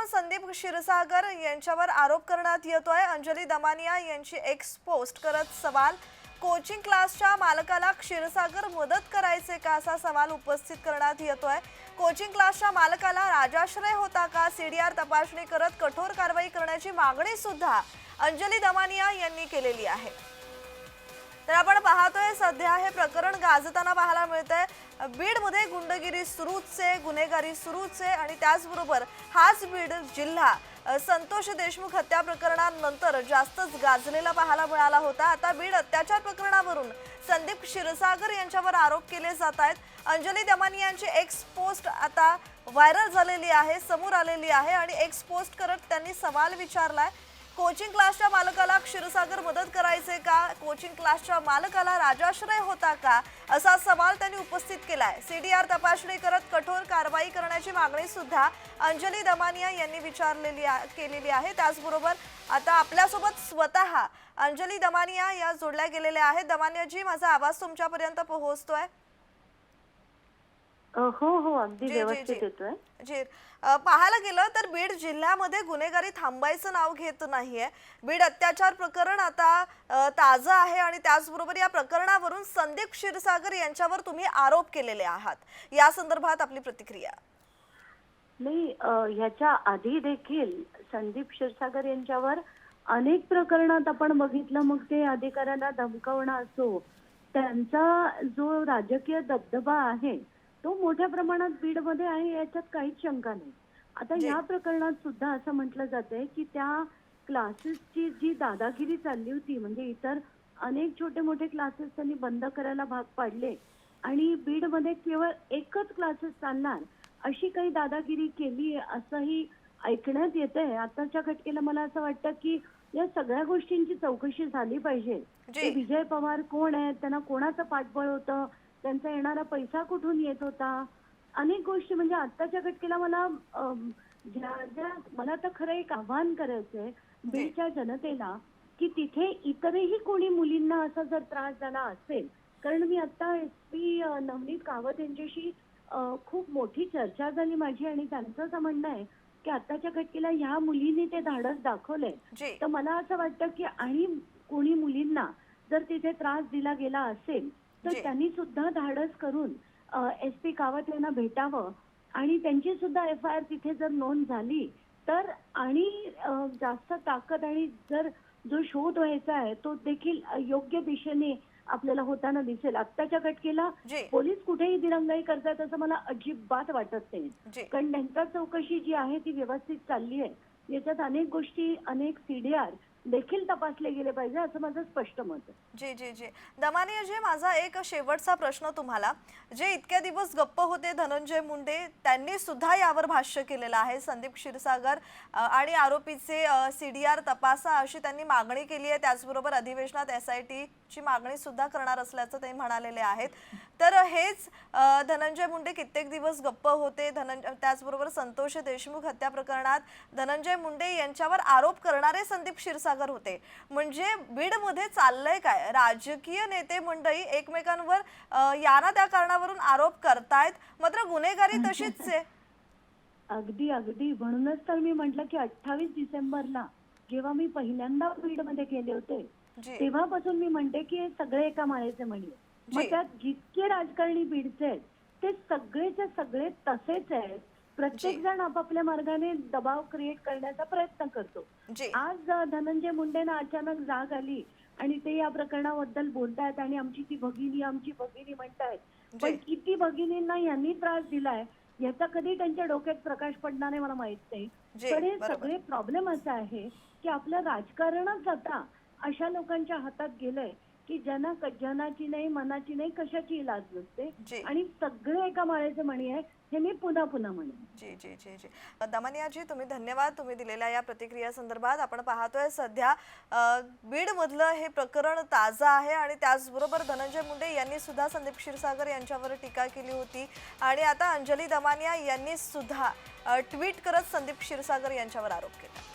Phone Sandeep Kshirsagar यांच्यावर आरोप करण्यात येतोय। अंजली दमानिया यांची एक्स पोस्ट करत सवाल, कोचिंग क्लासच्या मालकाला क्षीरसागर मदत करायचे का असा सवाल उपस्थित करण्यात येतोय। कोचिंग क्लासच्या मालकाला राजाश्रय होता का, सीडीआर तपासणी करत कठोर कारवाई करण्याची मागणी सुद्धा अंजली दमानिया यांनी केलेली आहे। तर आपण पाहतोय सध्या हे प्रकरण गाजताना पाहायला मिळतंय। बीडमध्ये गुंडगिरी सुरूच आहे, गुन्हेगारी सुरूच आहे आणि त्याचबरोबर हाच बीड जिल्हा संतोष देशमुख हत्या प्रकरणानंतर जास्तच गाजलेला पाहायला मिळाला होता। आता बीड अत्याचार प्रकरणावरून संदीप क्षीरसागर यांच्यावर आरोप केले जात आहेत। अंजली दमानिया यांची एक्स पोस्ट आता व्हायरल झालेली आहे, समोर आलेली आहे आणि एक्स पोस्ट करत त्यांनी सवाल विचारलाय, कोचिंग क्लासच्या मालकाला क्षीरसागर मदत करायचे का, कोचिंग क्लासच्या मालकाला राजाश्रय होता का असा सवाल त्यांनी उपस्थित केलाय। सीडीआर तपासणी करत कठोर कारवाई करण्याची मागणी सुद्धा अंजली दमानिया यांनी केलेली आहे। त्याचबरोबर आता आपल्यासोबत स्वतः अंजली दमानिया या जोडल्या गेलेल्या आहेत। दमानिया जी, माझा आवाज तुमच्यापर्यंत पोहोचतोय? हो अगदी व्यवस्थित येतोय जी। पाहायला गेलं तर बीड जिल्ह्यामध्ये गुन्हेगारी थांबायचं नाव घेत नाहीये। बीड अत्याचार प्रकरण आता ताजं आहे आणि त्याचबरोबर या प्रकरणावरून संदीप क्षीरसागर यांच्यावर तुम्ही आरोप केलेले आहात, या संदर्भात आपली प्रतिक्रिया? नाही, ह्याच्या आधी देखील संदीप क्षीरसागर यांच्यावर अनेक प्रकरणात आपण बघितलं, मग ते अधिकाऱ्यांना धमकावणं असो, त्यांचा जो राजकीय दबदबा आहे तो मोठ्या प्रमाणात बीडमध्ये आहे, याच्यात काहीच शंका नाही। आता या प्रकरणात सुद्धा असं म्हटलं जातंय की त्या क्लासेसची जी दादागिरी चालली होती, म्हणजे इतर अनेक छोटे मोठे क्लासेस त्यांनी बंद करायला भाग पाडले आणि बीडमध्ये केवळ एकच क्लासेस चालणार अशी काही दादागिरी केली असंही ऐकण्यात येतंय। आताच्या घटनेला मला असं वाटतं की या सगळ्या गोष्टींची चौकशी झाली पाहिजे। विजय पवार कोण आहेत, त्यांना कोणाचं पाठबळ होतं, त्यांचा येणारा पैसा कुठून येत होता, अनेक गोष्टी। म्हणजे आताच्या घटनेला मला मला तर खरं एक आव्हान करायचंय बीडच्या जनतेला की तिथे इतरही कोणी मुलींना असा जर त्रास झाला असेल, कारण मी आता SP नवनीत कावत यांच्याशी खूप मोठी चर्चा झाली माझी आणि त्यांचं असं म्हणणं आहे की आताच्या घटनेला ह्या मुलींनी ते धाडस दाखवलंय। तर मला असं वाटतं की आणि कोणी मुलींना जर तिथे त्रास दिला गेला असेल तर त्यांनी सुद्धा धाडस करून SP कावत यांना भेटावं आणि त्यांची सुद्धा FIR तिथे जर नोंद झाली तर आणि जास्त ताकद आणि जर जो शोध व्हायचा आहे तो देखील योग्य दिशेने आपल्याला होताना दिसेल। आत्ताच्या घटनेला पोलीस कुठेही दिरंगाई करतात असं मला अजिबात वाटत नाही, कारण त्यांची चौकशी जी आहे ती व्यवस्थित चालली आहे। याच्यात अनेक गोष्टी, अनेक CDR देखील तपासले गेले पाहिजे असं माझं स्पष्ट मत आहे। जी दमानिया जी, माझा एक शेवटचा प्रश्न तुम्हाला, जे इतक्या दिवस गप्प होते धनंजय मुंडे त्यांनी सुद्धा यावर भाष्य केलेलं आहे। संदीप क्षीरसागर आणि आरोपीचे CDR तपासा अशी त्यांनी मागणी केली आहे। त्याचबरोबर अधिवेशनात SIT ची मागणी सुद्धा करणार असल्याचं ते म्हणालेले आहेत। तर हेच धनंजय मुंडे कित्येक दिवस गप्प होते। त्याचबरोबर संतोष देशमुख हत्या प्रकरणात धनंजय मुंडे यांच्यावर आरोप करणारे संदीप क्षीरसागर होते। म्हणजे बीडमध्ये चाललंय काय? राजकीय नेते मंडळी एकमेकांवर याना त्या कारणावरून आरोप करतायत, मात्र गुन्हेगारी तशीच आहे। अगदी म्हणूनच तर मी म्हटलं की 28 डिसेंबरला जेव्हा मी पहिल्यांदा बीडमध्ये गेले होते तेव्हापासून मी म्हणते की हे सगळे एका माळेचे मणी। मग त्यात जितके राजकारणी बीडचे आहेत ते सगळेचे सगळे तसेच आहेत। प्रत्येक जण आपापल्या मार्गाने दबाव क्रिएट करण्याचा प्रयत्न करतो। आज धनंजय मुंडेंना अचानक जाग आली आणि ते या प्रकरणाबद्दल बोलतायत आणि आमची भगिनी म्हणतायत, पण किती भगिनींना यांनी त्रास दिलाय याचा कधी त्यांच्या डोक्यात प्रकाश पडणार नाही मला माहित नाही। पण हे सगळे प्रॉब्लेम असा आहे की आपलं राजकारणच आता अशा लोकांच्या हातात गेलंय की ज्यांना जनाची नाही, मनाची नाही, कशाची लाज नसते आणि सगळे एका माळेचे मणी आहे, हे मी पुन्हा म्हणेन। जी दमानिया जी, तुम्ही धन्यवाद तुम्ही दिलेल्या या प्रतिक्रिया संदर्भात। आपण पाहतोय सध्या बीड मधलं हे प्रकरण ताजं आहे आणि त्याचबरोबर धनंजय मुंडे यांनी सुद्धा संदीप क्षीरसागर यांच्यावर टीका केली होती आणि आता अंजली दमानिया यांनी सुद्धा ट्विट करत संदीप क्षीरसागर यांच्यावर आरोप केला।